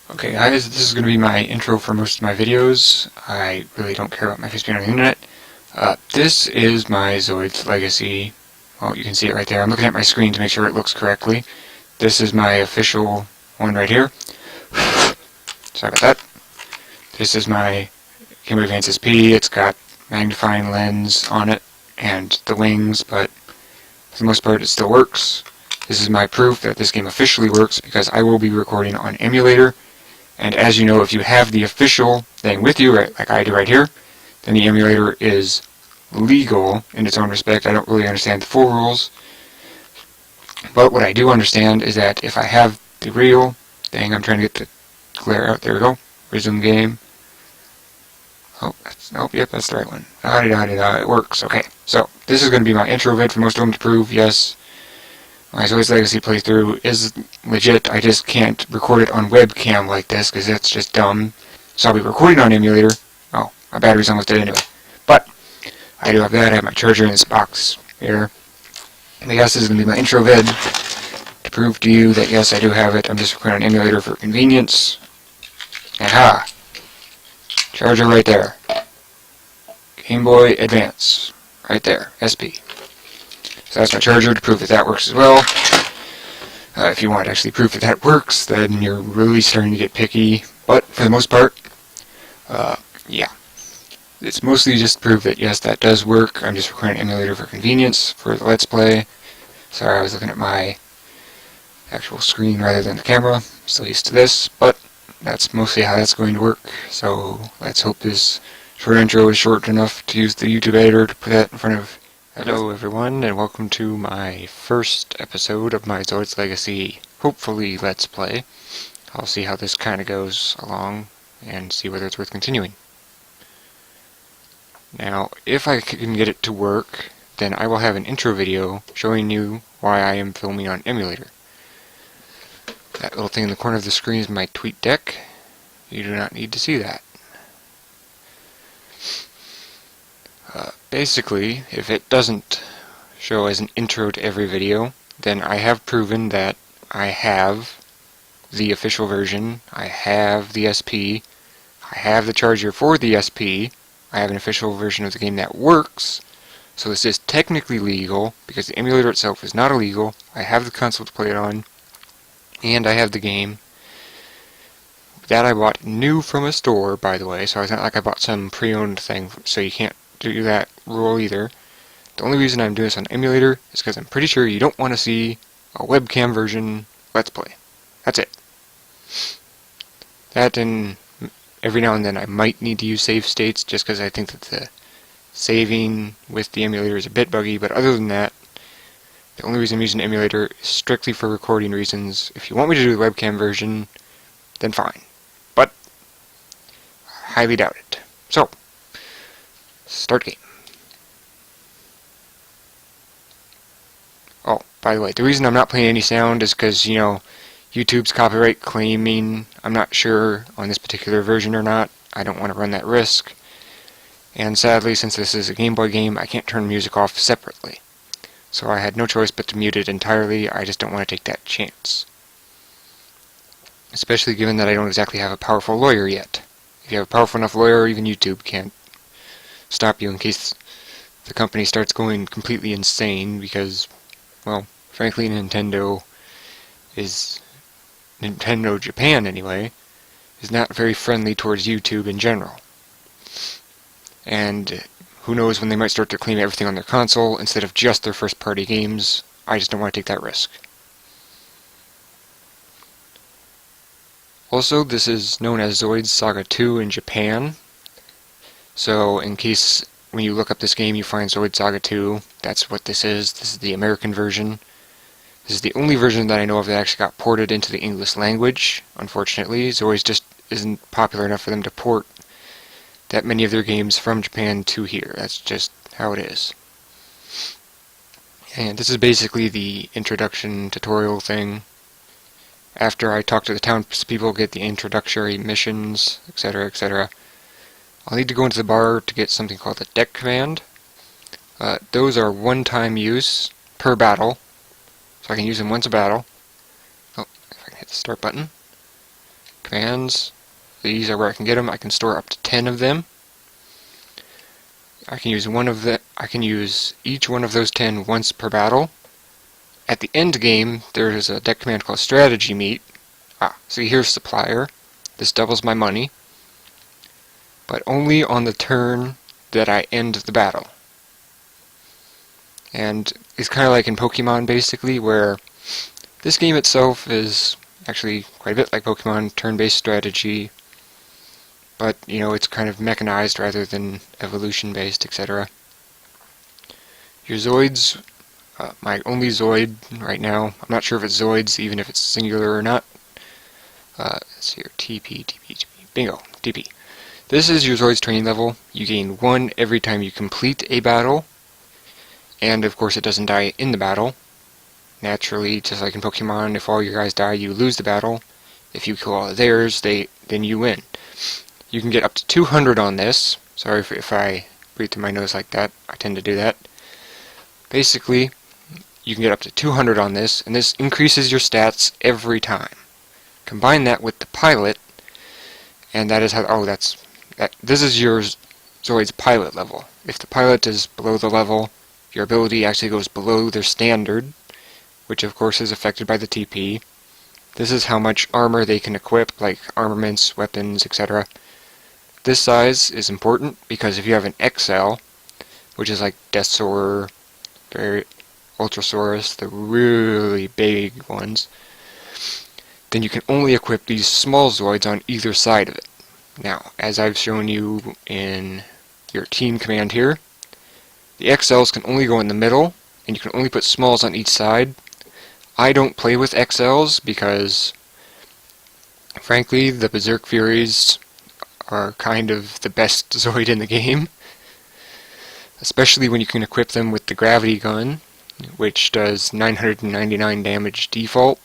Okay guys, this is going to be my intro for most of my videos. I really don't care about my face being on the internet. This is my Zoids legacy. Well, you can see it right there. I'm looking at my screen to make sure it looks correctly. This is my official one right here. Sorry about that. This is my Game Boy Advance SP. It's got magnifying lens on it and the wings, but for the most part it still works. This is my proof that this game officially works because I will be recording on emulator. And as you know, if you have the official thing with you, right, like I do right here, then the emulator is legal in its own respect. I don't really understand the full rules. But what I do understand is that if I have the real thing, I'm trying to get the glare out. There we go. Resume game. Oh, yep, that's the right one. It works. Okay, so this is going to be my intro vid for most of them to prove, yes, my Zoids Legacy playthrough is legit. I just can't record it on webcam like this because that's just dumb. So I'll be recording on emulator. Oh, my battery's almost dead anyway. But I do have that. I have my charger in this box here. And yes, this is going to be my intro vid to prove to you that yes, I do have it. I'm just recording on emulator for convenience. Aha! Charger right there. Game Boy Advance. Right there. SP. So that's my charger to prove that that works as well. If you want actually proof that that works, then you're really starting to get picky. But for the most part, yeah. It's mostly just to prove that yes, that does work. I'm just recording an emulator for convenience for the Let's Play. Sorry, I was looking at my actual screen rather than the camera. Still used to this, but that's mostly how that's going to work. So let's hope this short intro is short enough to use the YouTube editor to put that in front of. Hello everyone, and welcome to my first episode of my Zoids Legacy, hopefully Let's Play. I'll see how this kind of goes along, and see whether it's worth continuing. Now, if I can get it to work, then I will have an intro video showing you why I am filming on emulator. That little thing in the corner of the screen is my tweet deck. You do not need to see that. Basically, if it doesn't show as an intro to every video, then I have proven that I have the official version, I have the SP, I have the charger for the SP, I have an official version of the game that works, so this is technically legal, because the emulator itself is not illegal, I have the console to play it on, and I have the game. That I bought new from a store, by the way, so it's not like I bought some pre-owned thing, so you can't do that rule either. The only reason I'm doing this on emulator is because I'm pretty sure you don't want to see a webcam version Let's Play. That's it. That, and every now and then I might need to use save states just because I think that the saving with the emulator is a bit buggy, but other than that, the only reason I'm using emulator is strictly for recording reasons. If you want me to do the webcam version, then fine. But I highly doubt it. So, start game. Oh, by the way, the reason I'm not playing any sound is because, you know, YouTube's copyright claiming. I'm not sure on this particular version or not. I don't want to run that risk. And sadly, since this is a Game Boy game, I can't turn music off separately. So I had no choice but to mute it entirely. I just don't want to take that chance. Especially given that I don't exactly have a powerful lawyer yet. If you have a powerful enough lawyer, even YouTube can't stop you in case the company starts going completely insane because, well, frankly, Nintendo Japan anyway, is not very friendly towards YouTube in general. And who knows when they might start to claim everything on their console instead of just their first-party games. I just don't want to take that risk. Also, this is known as Zoids Saga 2 in Japan. So, in case when you look up this game you find Zoids Saga 2, that's what this is. This is the American version. This is the only version that I know of that actually got ported into the English language. Unfortunately, Zoids just isn't popular enough for them to port that many of their games from Japan to here. That's just how it is. And this is basically the introduction tutorial thing. After I talk to the townspeople, get the introductory missions, etc., etc., I'll need to go into the bar to get something called the deck command. Those are one-time use per battle, so I can use them once a battle. Oh, if I can hit the start button. commands. These are where I can get them. I can store up to 10 of them. I can use each one of those 10 once per battle. At the end game, there is a deck command called Strategy Meet. See, here's Supplier. This doubles my money, but only on the turn that I end the battle. And it's kind of like in Pokemon, basically, where this game itself is actually quite a bit like Pokemon, turn-based strategy, but, you know, it's kind of mechanized rather than evolution-based, etc. Your Zoids, my only Zoid right now, I'm not sure if it's Zoids, even if it's singular or not. Let's see here, TP, bingo, TP. This is your Zoids training level. You gain 1 every time you complete a battle, and of course it doesn't die in the battle. Naturally, just like in Pokemon, if all your guys die, you lose the battle. If you kill all of theirs, then you win. You can get up to 200 on this. Sorry if I breathe through my nose like that. I tend to do that. Basically, you can get up to 200 on this, and this increases your stats every time. Combine that with the pilot, and that is how. This is your Zoid's pilot level. If the pilot is below the level, your ability actually goes below their standard, which of course is affected by the TP. This is how much armor they can equip, like armaments, weapons, etc. This size is important because if you have an XL, which is like Deathsaur, Ultrasaurus, the really big ones, then you can only equip these small Zoids on either side of it. Now, as I've shown you in your team command here, the XLs can only go in the middle, and you can only put smalls on each side. I don't play with XLs because, frankly, the Berserk Furies are kind of the best Zoid in the game. Especially when you can equip them with the gravity gun, which does 999 damage default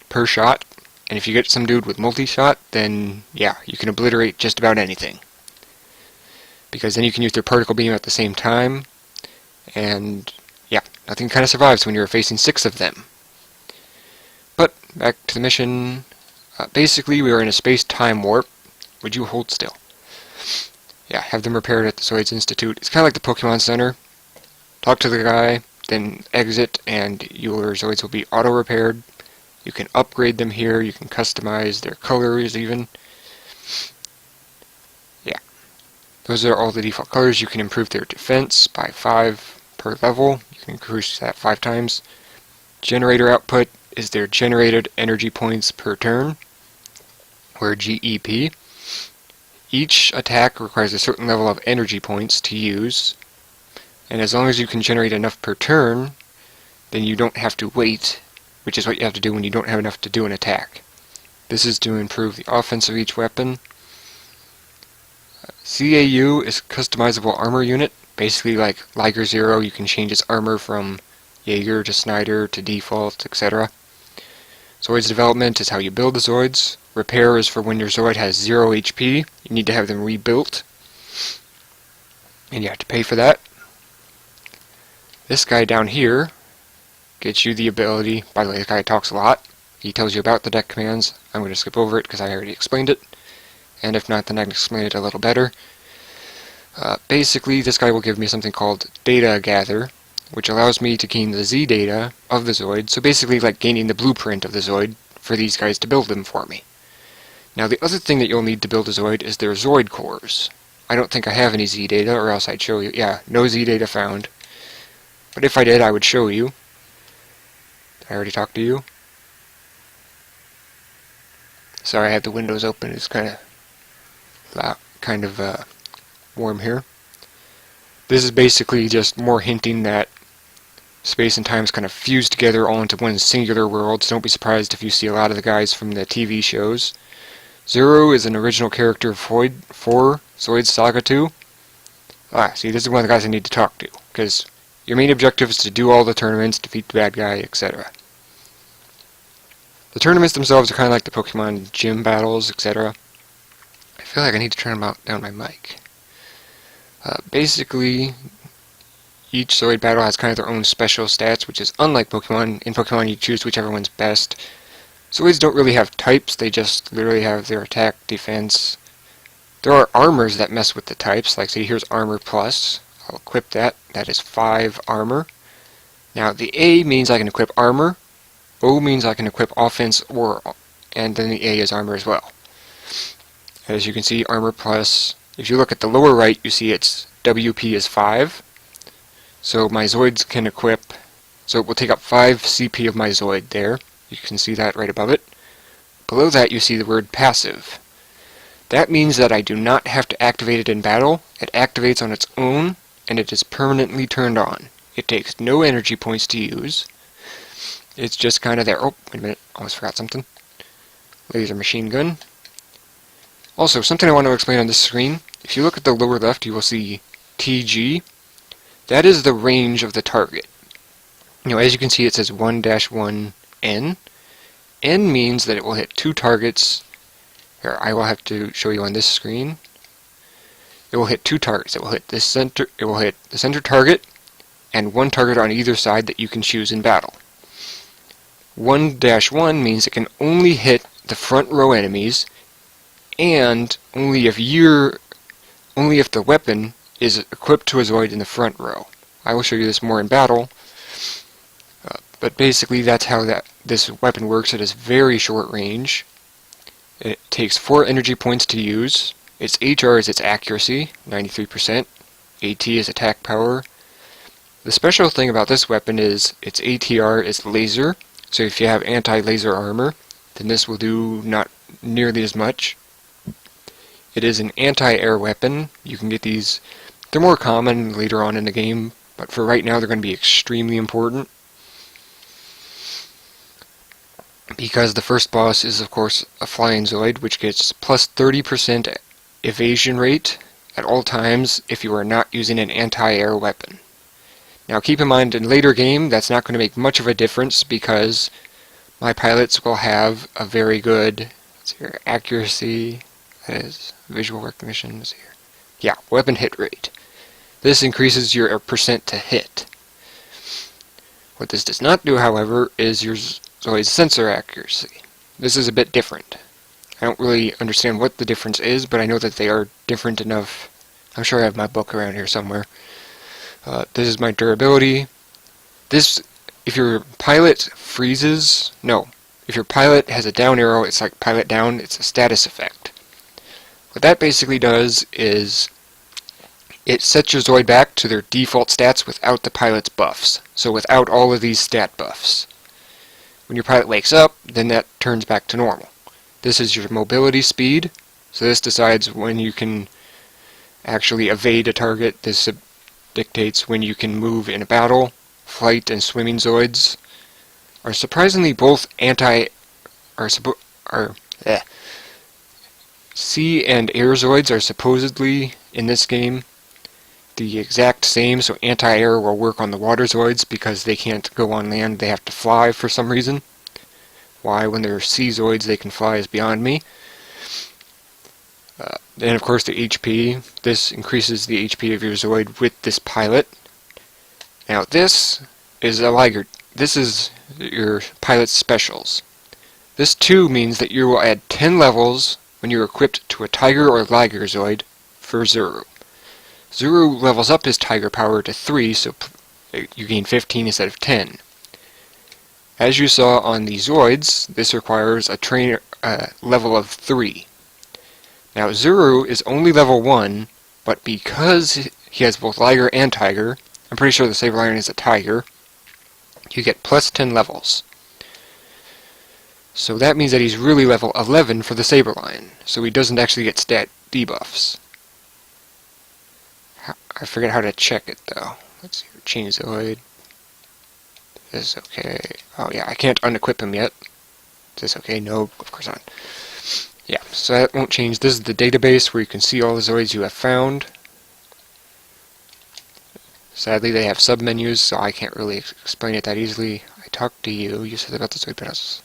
per shot. And if you get some dude with multi-shot, then yeah, you can obliterate just about anything. Because then you can use their particle beam at the same time, and yeah, nothing kind of survives when you're facing 6 of them. But back to the mission. Basically, we are in a space-time warp. Would you hold still? Yeah, have them repaired at the Zoids Institute. It's kind of like the Pokemon Center. Talk to the guy, then exit, and your Zoids will be auto-repaired. You can upgrade them here, you can customize their colors even. Yeah. Those are all the default colors. You can improve their defense by 5 per level. You can increase that 5 times. Generator output is their generated energy points per turn, or GEP. Each attack requires a certain level of energy points to use, and as long as you can generate enough per turn, then you don't have to wait, which is what you have to do when you don't have enough to do an attack. This is to improve the offense of each weapon. CAU is customizable armor unit. Basically like Liger Zero, you can change its armor from Jaeger to Snyder to default, etc. Zoids development is how you build the Zoids. Repair is for when your Zoid has 0 HP. You need to have them rebuilt, and you have to pay for that. This guy down here gets you the ability. By the way, this guy talks a lot. He tells you about the deck commands. I'm going to skip over it because I already explained it, and if not, then I can explain it a little better. Basically, this guy will give me something called Data Gather, which allows me to gain the Z data of the Zoid, so basically like gaining the blueprint of the Zoid for these guys to build them for me. Now the other thing that you'll need to build a Zoid is their Zoid cores. I don't think I have any Z data, or else I'd show you. Yeah, no Z data found. But if I did, I would show you. Did I already talk to you? Sorry, I had the windows open. It's kind of warm here. This is basically just more hinting that space and time is kind of fused together all into one singular world, so don't be surprised if you see a lot of the guys from the TV shows. Zero is an original character for Zoids Saga 2. See, this is one of the guys I need to talk to, because your main objective is to do all the tournaments, defeat the bad guy, etc. The tournaments themselves are kind of like the Pokemon gym battles, etc. I feel like I need to turn down my mic. Basically, each Zoid battle has kind of their own special stats, which is unlike Pokemon. In Pokemon, you choose whichever one's best. Zoids don't really have types, they just literally have their attack, defense. There are armors that mess with the types, like say here's Armor Plus. I'll equip that. That is 5 armor. Now the A means I can equip armor, O means I can equip offense, and then the A is armor as well. As you can see, Armor Plus, if you look at the lower right, you see its WP is 5. So my Zoids can equip, so it will take up 5 CP of my Zoid there. You can see that right above it. Below that you see the word passive. That means that I do not have to activate it in battle. It activates on its own, and it is permanently turned on. It takes no energy points to use. It's just kind of there. Oh, wait a minute, almost forgot something. Laser machine gun. Also, something I want to explain on this screen. If you look at the lower left, you will see TG. That is the range of the target. As you can see, it says 1-1N. N means that it will hit 2 targets. Here, I will have to show you on this screen. It will hit 2 targets. It will hit the center target and 1 target on either side that you can choose in battle. 1-1 means it can only hit the front row enemies, and only if the weapon is equipped to a Zoid in the front row. I will show you this more in battle, but basically that's how this weapon works. It is very short range. It takes 4 energy points to use. Its HR is its accuracy, 93%. AT is attack power. The special thing about this weapon is its ATR is laser, so if you have anti-laser armor, then this will do not nearly as much. It is an anti-air weapon. You can get these, they're more common later on in the game, but for right now they're going to be extremely important. Because the first boss is, of course, a flying Zoid, which gets plus 30% evasion rate at all times if you are not using an anti-air weapon. Now keep in mind, in later game, that's not going to make much of a difference because my pilots will have a very good accuracy, that is, visual recognition, is here. Yeah, weapon hit rate. This increases your percent to hit. What this does not do, however, is your Zoid's sensor accuracy. This is a bit different. I don't really understand what the difference is, but I know that they are different enough. I'm sure I have my book around here somewhere. This is my durability. This, if your pilot freezes, no. If your pilot has a down arrow, it's like pilot down, it's a status effect. What that basically does is it sets your Zoid back to their default stats without the pilot's buffs. So without all of these stat buffs. When your pilot wakes up, then that turns back to normal. This is your mobility speed. So this decides when you can actually evade a target. This dictates when you can move in a battle. Flight and swimming Zoids are surprisingly both sea and air Zoids are supposedly in this game the exact same, so anti-air will work on the water Zoids because they can't go on land, they have to fly for some reason. Why, when they're sea Zoids they can fly is beyond me. Then of course the HP, this increases the HP of your Zoid with this pilot. Now this is a Liger, this is your pilot's specials. This too means that you will add 10 levels when you're equipped to a Tiger or Liger Zoid for Zuru. Zuru levels up his Tiger power to 3, so you gain 15 instead of 10. As you saw on the Zoids, this requires a trainer level of 3. Now Zuru is only level 1, but because he has both Liger and Tiger, I'm pretty sure the Saber Lion is a Tiger, you get plus 10 levels. So that means that he's really level 11 for the Saber Lion, so he doesn't actually get stat debuffs. I forget how to check it though. Let's see, change Zoid. Is this okay? Oh yeah, I can't unequip him yet. Is this okay? No, of course not. Yeah, so that won't change. This is the database where you can see all the Zoids you have found. Sadly, they have sub-menus, so I can't really explain it that easily. I talked to you. You said about the Zoid battles.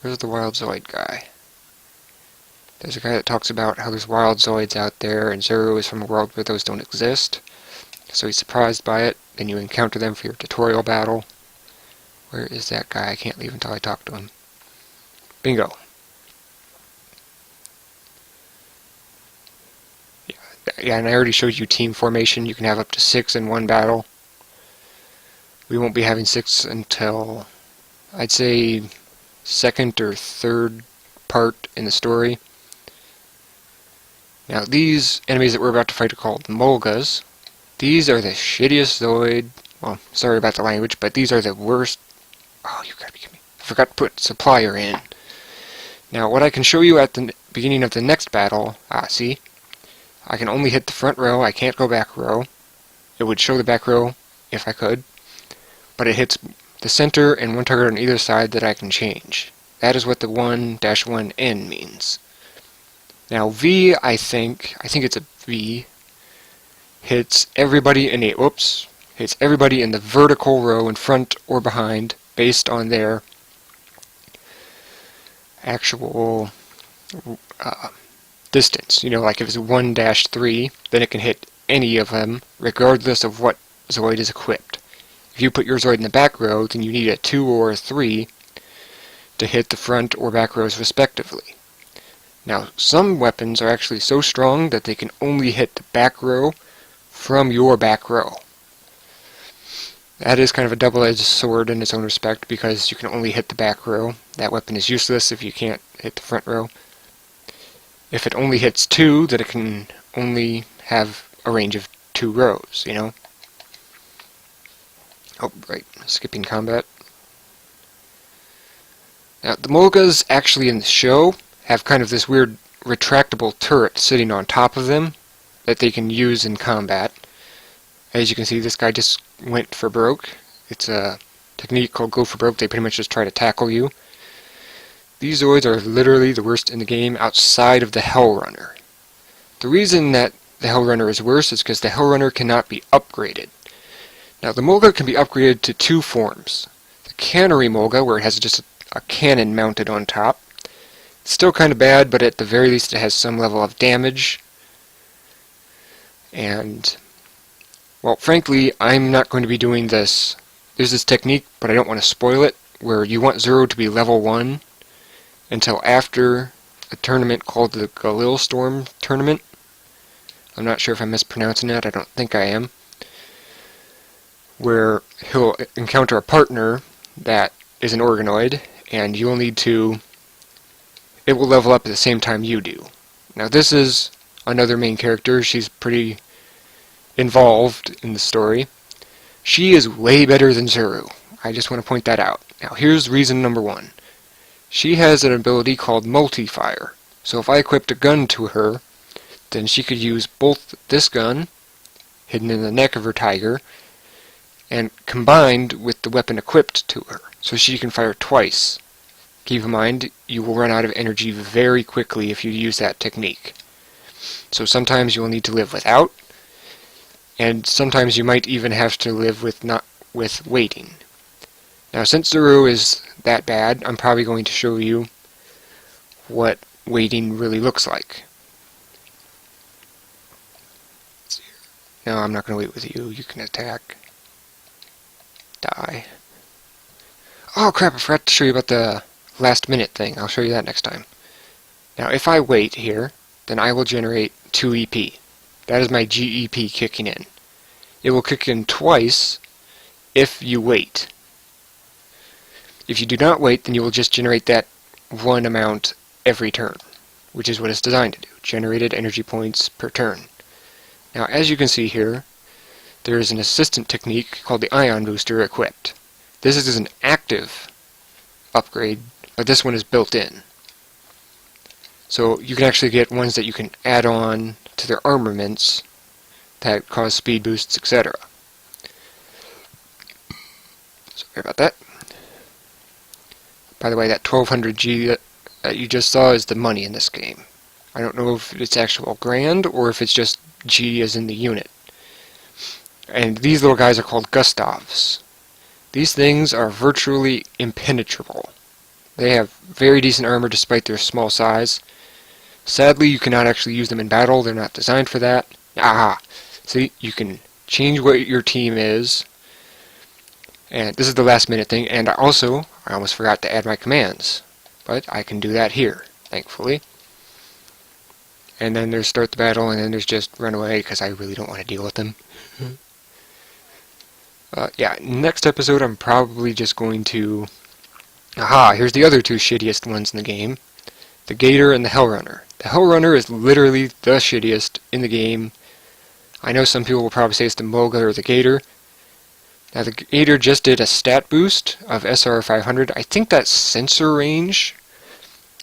Where's the wild Zoid guy? There's a guy that talks about how there's wild Zoids out there, and Zuru is from a world where those don't exist. So he's surprised by it, and you encounter them for your tutorial battle. Where is that guy? I can't leave until I talk to him. Bingo. Yeah, and I already showed you team formation. You can have up to 6 in one battle. We won't be having 6 until, I'd say, second or third part in the story. Now, these enemies that we're about to fight are called Mulgas. These are the shittiest Zoid. Well, sorry about the language, but these are the worst. Oh, you gotta be kidding me. I forgot to put supplier in. Now, what I can show you at the beginning of the next battle, see? I can only hit the front row, I can't go back row. It would show the back row if I could, but it hits the center and one target on either side that I can change. That is what the 1-1N means. Now V, I think it's a V, hits everybody in the vertical row in front or behind based on their actual distance. You know, like if it's 1-3, then it can hit any of them regardless of what Zoid is equipped. If you put your Zoid in the back row, then you need a 2 or a 3 to hit the front or back rows respectively. Now, some weapons are actually so strong that they can only hit the back row from your back row. That is kind of a double-edged sword in its own respect, because you can only hit the back row. That weapon is useless if you can't hit the front row. If it only hits 2, then it can only have a range of 2 rows, you know? Oh, right, skipping combat. Now, the Mulgas actually in the show have kind of this weird retractable turret sitting on top of them that they can use in combat. As you can see, this guy just went for broke. It's a technique called go for broke. They pretty much just try to tackle you. These Zoids are literally the worst in the game outside of the Hellrunner. The reason that the Hellrunner is worse is because the Hellrunner cannot be upgraded. Now, the Mulga can be upgraded to 2 forms. The Cannery Mulga, where it has just a cannon mounted on top. It's still kind of bad, but at the very least it has some level of damage. And, well, frankly, I'm not going to be doing this. There's this technique, but I don't want to spoil it, where you want Zero to be level 1 until after a tournament called the Galil Storm Tournament. I'm not sure if I'm mispronouncing that, I don't think I am. Where he'll encounter a partner that is an organoid, and you will need to... it will level up at the same time you do. Now this is another main character. She's pretty involved in the story. She is way better than Zuru. I just want to point that out. Now here's reason number 1. She has an ability called multi-fire. So if I equipped a gun to her, then she could use both this gun, hidden in the neck of her tiger, and combined with the weapon equipped to her. So she can fire twice. Keep in mind, you will run out of energy very quickly if you use that technique. So sometimes you will need to live without, and sometimes you might even have to live with waiting. Now, since Zuru is that bad, I'm probably going to show you what waiting really looks like. No, I'm not going to wait with you. You can attack. Die. Oh crap, I forgot to show you about the last minute thing. I'll show you that next time. Now, if I wait here, then I will generate 2 EP. That is my GEP kicking in. It will kick in twice if you wait. If you do not wait, then you will just generate that 1 amount every turn, which is what it's designed to do. Generated energy points per turn. Now, as you can see here, there is an assistant technique called the Ion Booster equipped. This is an active upgrade, but this one is built in. So you can actually get ones that you can add on to their armaments that cause speed boosts, etc. Sorry about that. By the way, that 1200G that you just saw is the money in this game. I don't know if it's actual grand or if it's just G as in the unit. And these little guys are called Gustavs. These things are virtually impenetrable. They have very decent armor despite their small size. Sadly, you cannot actually use them in battle. They're not designed for that. Aha! See, you can change what your team is. And this is the last minute thing. And also, I almost forgot to add my commands. But I can do that here, thankfully. And then there's start the battle, and then there's just run away, because I really don't want to deal with them. Yeah, next episode I'm probably just going to... Aha, here's the other two shittiest ones in the game. The Gator and the Hellrunner. The Hellrunner is literally the shittiest in the game. I know some people will probably say it's the Moga or the Gator. Now the Gator just did a stat boost of SR 500. I think that's sensor range.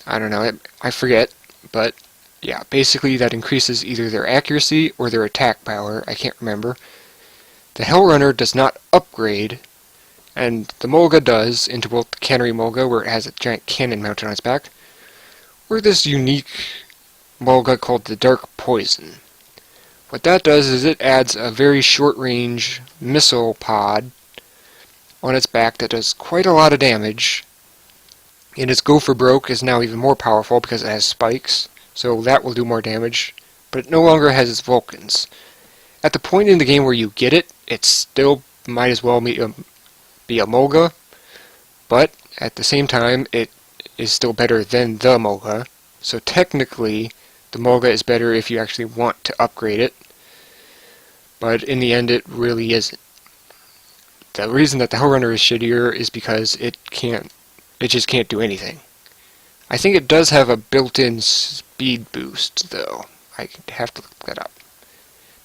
I don't know, I forget, but yeah, basically that increases either their accuracy or their attack power. I can't remember. The Hellrunner does not upgrade, and the Molga does, into both the Cannery Molga, where it has a giant cannon mounted on its back, or this unique Molga called the Dark Poison. What that does is it adds a very short-range missile pod on its back that does quite a lot of damage, and its Go for Broke is now even more powerful because it has spikes, so that will do more damage, but it no longer has its Vulcans. At the point in the game where you get it, it still might as well be a Molga, but at the same time, it is still better than the Molga, so technically, the Molga is better if you actually want to upgrade it, but in the end, it really isn't. The reason that the Hellrunner is shittier is because it just can't do anything. I think it does have a built-in speed boost, though. I have to look that up.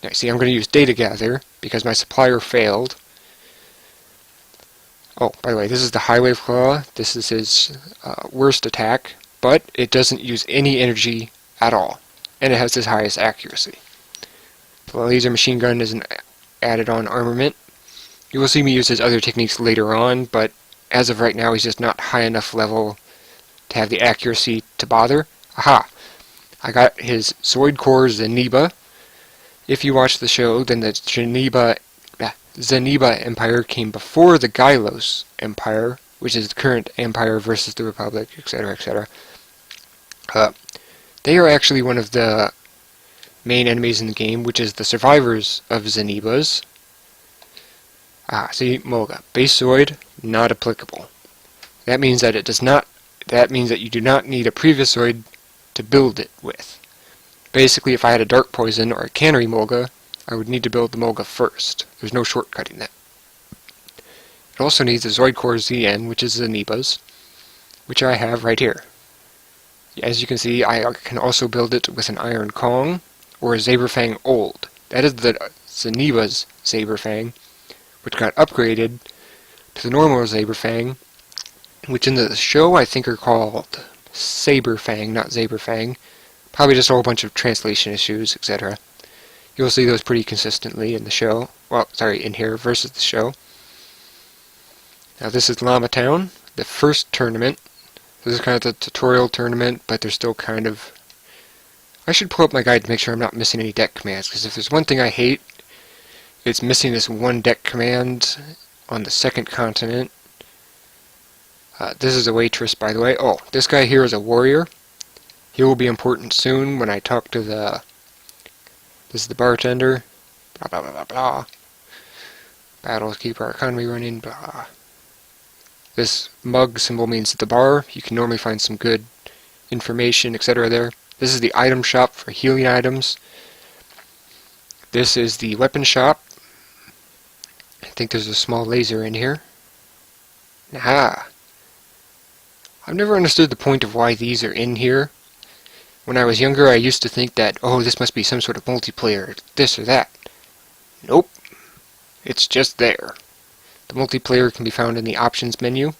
Now, see, I'm going to use Data Gather, because my supplier failed. Oh, by the way, this is the Highway Claw. This is his worst attack, but it doesn't use any energy at all, and it has his highest accuracy. The Laser Machine Gun is an added-on armament. You will see me use his other techniques later on, but as of right now, he's just not high enough level to have the accuracy to bother. Aha! I got his Zoid Core Zeniba. If you watch the show, then the Zeniba Empire came before the Gylos Empire, which is the current Empire versus the Republic, etc., etc. They are actually one of the main enemies in the game, which is the survivors of Zenibas. See, Molga. Base Zoid, not applicable. That means that you do not need a previous Zoid to build it with. Basically, if I had a Dark Poison or a Cannery Molga, I would need to build the Molga first. There's no shortcutting that. It also needs a Zoid Core ZN, which is Zeniba's, which I have right here. As you can see, I can also build it with an Iron Kong or a Zaberfang Old. That is the Zeniba's Zaberfang, which got upgraded to the normal Zaberfang, which in the show I think are called Saberfang, not Zaberfang. Probably just a whole bunch of translation issues, etc. You'll see those pretty consistently in the show. Well, sorry, in here versus the show. Now this is Llama Town, the first tournament. This is kind of the tutorial tournament, but they're still kind of... I should pull up my guide to make sure I'm not missing any deck commands, because if there's one thing I hate, it's missing this one deck command on the second continent. This is a waitress, by the way. Oh, this guy here is a warrior. He will be important soon when I talk to the... This is the bartender. Blah, blah, blah, blah, blah. Battles keep our economy running, blah. This mug symbol means the bar. You can normally find some good information, etc. there. This is the item shop for healing items. This is the weapon shop. I think there's a small laser in here. Aha! I've never understood the point of why these are in here. When I was younger, I used to think that, oh, this must be some sort of multiplayer, this or that. Nope. It's just there. The multiplayer can be found in the options menu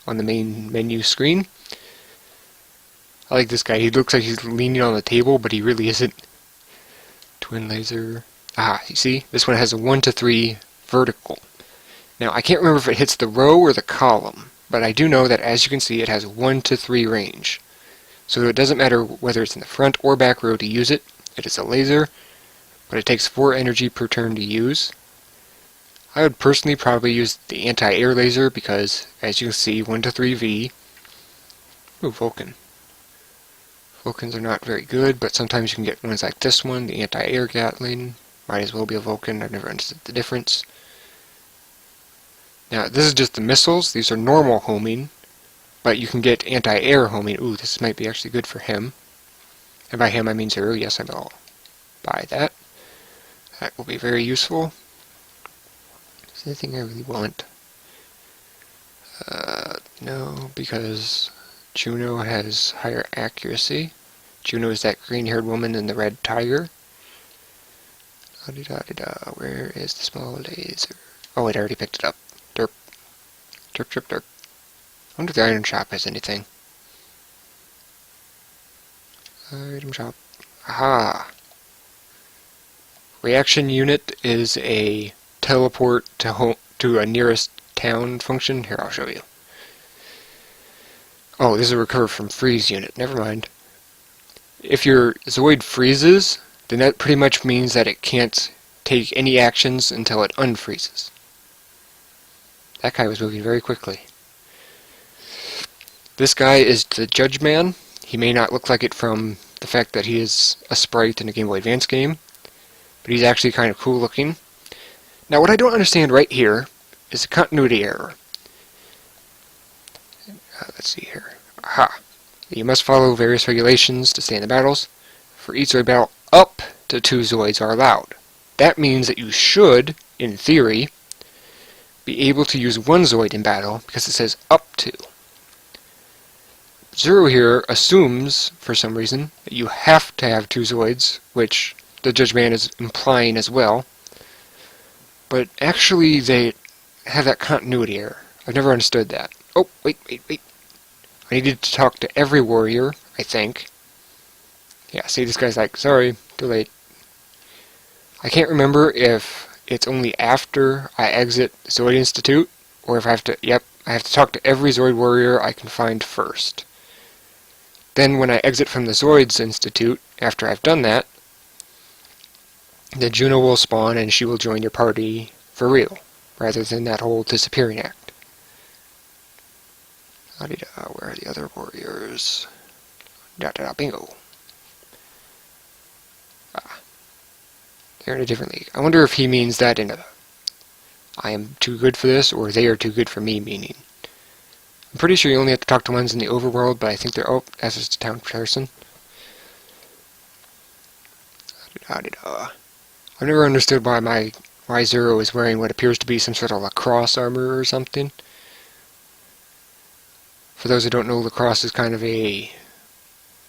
on the main menu screen. I like this guy. He looks like he's leaning on the table, but he really isn't. Twin laser. Ah, you see? This one has a 1 to 3 vertical. Now, I can't remember if it hits the row or the column, but I do know that, as you can see, it has 1 to 3 range. So it doesn't matter whether it's in the front or back row to use it. It is a laser, but it takes 4 energy per turn to use. I would personally probably use the anti-air laser because, as you can see, 1 to 3V. Ooh, Vulcan. Vulcans are not very good, but sometimes you can get ones like this one, the anti-air Gatling. Might as well be a Vulcan. I've never understood the difference. Now, this is just the missiles. These are normal homing. but you can get anti-air homing. Ooh, this might be actually good for him. And by him I mean Zero. Yes, I will buy that. That will be very useful. Is there anything I really want? No, because Juno has higher accuracy. Juno is that green-haired woman in the red tiger. Da-da-da-da-da. Where is the small laser? Oh, it already picked it up. Derp. Derp, derp, derp. I wonder if the item shop has anything. Item shop. Aha! Reaction unit is a teleport to a nearest town function. Here, I'll show you. Oh, this is a recover from freeze unit. Never mind. If your Zoid freezes, then that pretty much means that it can't take any actions until it unfreezes. That guy was moving very quickly. This guy is the Judge Man. He may not look like it from the fact that he is a sprite in a Game Boy Advance game, but he's actually kind of cool looking. Now, what I don't understand right here is a continuity error. Let's see here. Aha! You must follow various regulations to stay in the battles. For each Zoid battle, up to 2 Zoids are allowed. That means that you should, in theory, be able to use 1 Zoid in battle because it says up to. Zero here assumes, for some reason, that you have to have 2 Zoids, which the Judge Man is implying as well. But actually, they have that continuity error. I've never understood that. Oh, wait. I needed to talk to every warrior, I think. Yeah, see, this guy's like, sorry, too late. I can't remember if it's only after I exit Zoid Institute, or if I have to, I have to talk to every Zoid warrior I can find first. Then when I exit from the Zoids Institute, after I've done that, the Juno will spawn and she will join your party for real, rather than that whole disappearing act. Where are the other warriors? Bingo. They're in a different league. I wonder if he means that in a I am too good for this, or they are too good for me meaning. I'm pretty sure you only have to talk to ones in the overworld, but I think they're... Oh, that's just a town person. I've never understood why Zero is wearing what appears to be some sort of lacrosse armor or something. For those who don't know, lacrosse is kind of I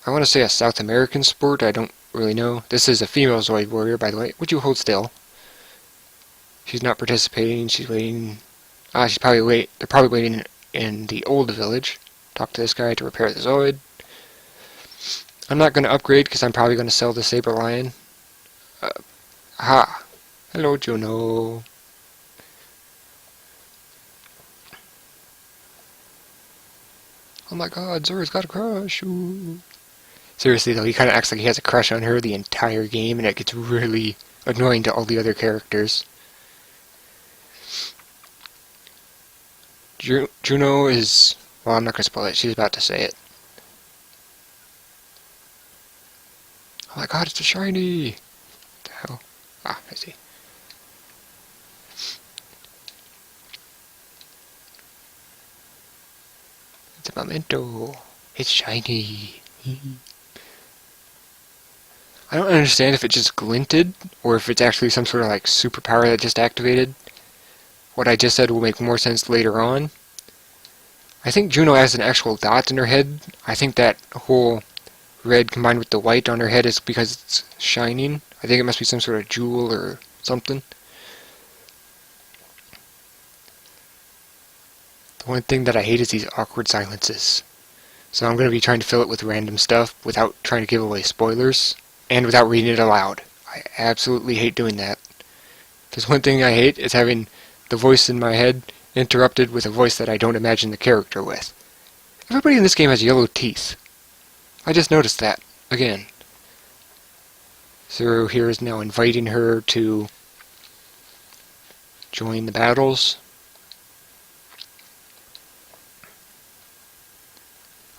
want to say a South American sport. I don't really know. This is a female Zoid warrior, by the way. Would you hold still? She's not participating. She's waiting. She's probably they're probably waiting in the old village. Talk to this guy to repair the Zoid. I'm not going to upgrade because I'm probably going to sell the Saber Lion. Hello, Juno. Oh my god, Zora's got a crush. Ooh. Seriously though, he kind of acts like he has a crush on her the entire game, and it gets really annoying to all the other characters. Juno is... Well, I'm not going to spoil it. She's about to say it. Oh my god, it's a shiny! What the hell? I see. It's a memento. It's shiny. I don't understand if it just glinted, or if it's actually some sort of like superpower that just activated. What I just said will make more sense later on. I think Juno has an actual dot in her head. I think that whole red combined with the white on her head is because it's shining. I think it must be some sort of jewel or something. The one thing that I hate is these awkward silences. So I'm going to be trying to fill it with random stuff without trying to give away spoilers, and without reading it aloud. I absolutely hate doing that. There's one thing I hate, is having the voice in my head interrupted with a voice that I don't imagine the character with. Everybody in this game has yellow teeth. I just noticed that, again. Zero here is now inviting her to join the battles.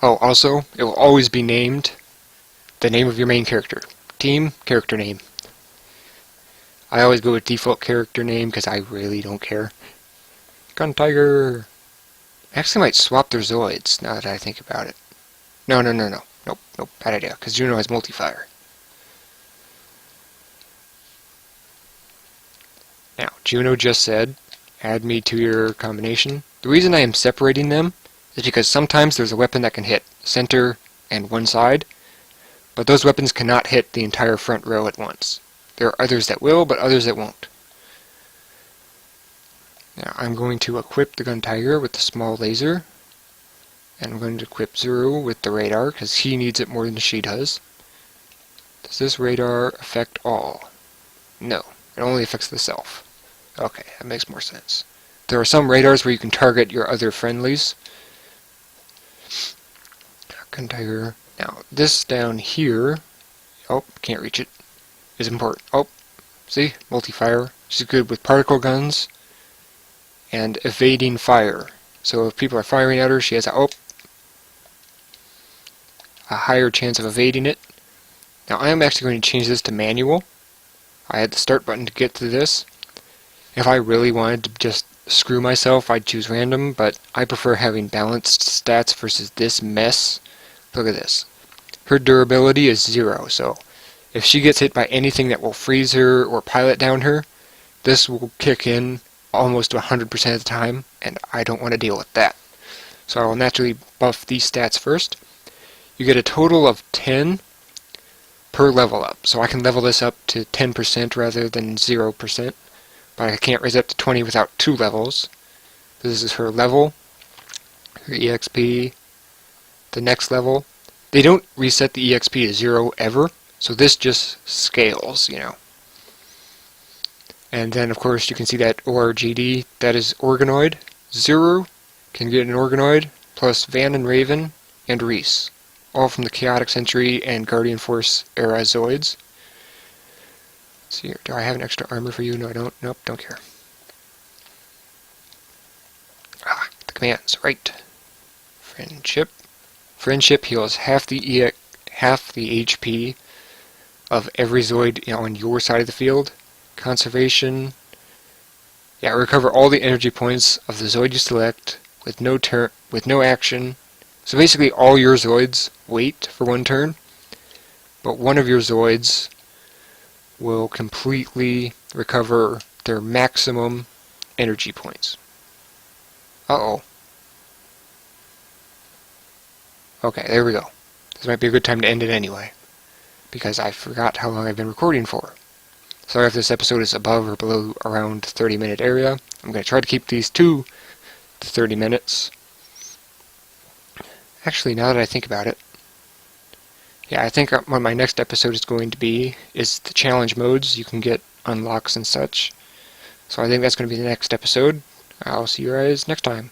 Oh, also, it will always be named the name of your main character. Team, character name. I always go with default character name because I really don't care. Gun Tiger! I actually might swap their Zoids, now that I think about it. No. Nope, bad idea, because Juno has multi-fire. Now, Juno just said, add me to your combination. The reason I am separating them is because sometimes there's a weapon that can hit center and one side, but those weapons cannot hit the entire front row at once. There are others that will, but others that won't. Now, I'm going to equip the Gun Tiger with the small laser, and I'm going to equip Zuru with the radar, because he needs it more than she does. Does this radar affect all? No, it only affects the self. Okay, that makes more sense. There are some radars where you can target your other friendlies. Gun Tiger. Now, this down here, oh, can't reach it, is important. Oh, see? Multi-fire. She's good with particle guns and evading fire. So if people are firing at her, she has a higher chance of evading it. Now, I am actually going to change this to manual. I had the start button to get to this. If I really wanted to just screw myself, I'd choose random, but I prefer having balanced stats versus this mess. Look at this. Her durability is 0, so if she gets hit by anything that will freeze her or pilot down her, this will kick in almost 100% of the time, and I don't want to deal with that. So I will naturally buff these stats first. You get a total of 10 per level up, so I can level this up to 10% rather than 0%, but I can't raise it up to 20 without 2 levels. This is her level, her EXP, the next level. They don't reset the EXP to 0 ever, so this just scales, you know. And then, of course, you can see that ORGD, that is Organoid. Zuru can get an Organoid, plus Van and Raven, and Reese, all from the Chaotic Century and Guardian Force era Zoids. Let's see here, do I have an extra armor for you? No, I don't. Nope, don't care. The commands, right. Friendship. Friendship heals half the HP of every Zoid on your side of the field. Conservation. Yeah, recover all the energy points of the Zoid you select with no action. So basically all your Zoids wait for one turn, but one of your Zoids will completely recover their maximum energy points. Uh-oh. Okay, there we go. This might be a good time to end it anyway, because I forgot how long I've been recording for. Sorry if this episode is above or below around 30-minute area. I'm going to try to keep these to 30 minutes. Actually, now that I think about it, yeah, I think what my next episode is going to be is the challenge modes. You can get unlocks and such. So I think that's going to be the next episode. I'll see you guys next time.